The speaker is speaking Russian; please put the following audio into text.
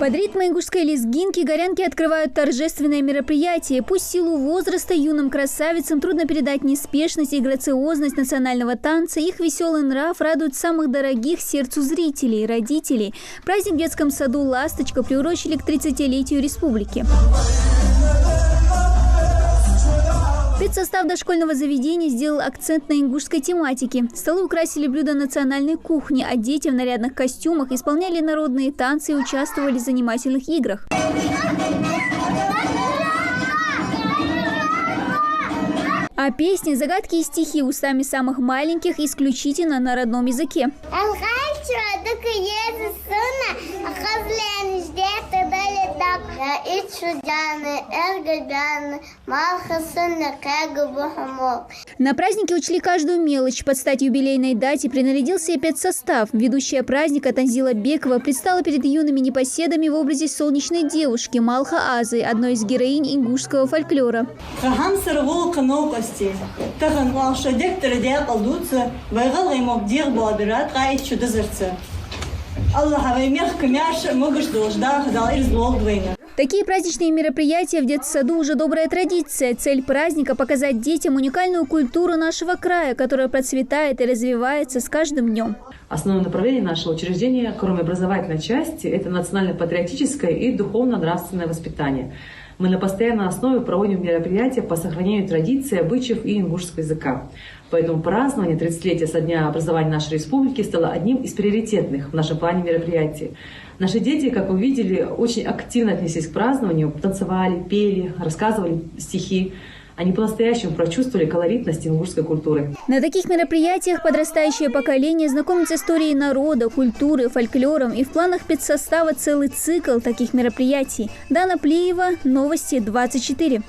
Под ритмы ингушской лезгинки горянки открывают торжественное мероприятие. Пусть в силу возраста юным красавицам трудно передать неспешность и грациозность национального танца, их веселый нрав радует самых дорогих сердцу зрителей, родителей. Праздник в детском саду «Ласточка» приурочили к 30-летию республики. Педсостав дошкольного заведения сделал акцент на ингушской тематике. Столы украсили блюда национальной кухни, а дети в нарядных костюмах исполняли народные танцы и участвовали в занимательных играх. А песни, загадки и стихи устами самых маленьких исключительно на родном языке. На празднике учли каждую мелочь. Под стать юбилейной дате принарядился и педсостав. Ведущая праздника Танзила Бекова предстала перед юными непоседами в образе солнечной девушки Малха Азы, одной из героинь ингушского фольклора. Такие праздничные мероприятия в детсаду уже добрая традиция. Цель праздника – показать детям уникальную культуру нашего края, которая процветает и развивается с каждым днем. Основное направление нашего учреждения, кроме образовательной части, это национально-патриотическое и духовно-нравственное воспитание. Мы на постоянной основе проводим мероприятия по сохранению традиций, обычаев и ингушского языка. Поэтому празднование 30-летия со дня образования нашей республики стало одним из приоритетных в нашем плане мероприятий. Наши дети, как вы видели, очень активно отнеслись к празднованию, танцевали, пели, рассказывали стихи. Они по-настоящему прочувствовали колоритность ингушской культуры. На таких мероприятиях подрастающее поколение знакомится с историей народа, культуры, фольклором. И в планах педсостава целый цикл таких мероприятий. Дана Плиева, Новости 24.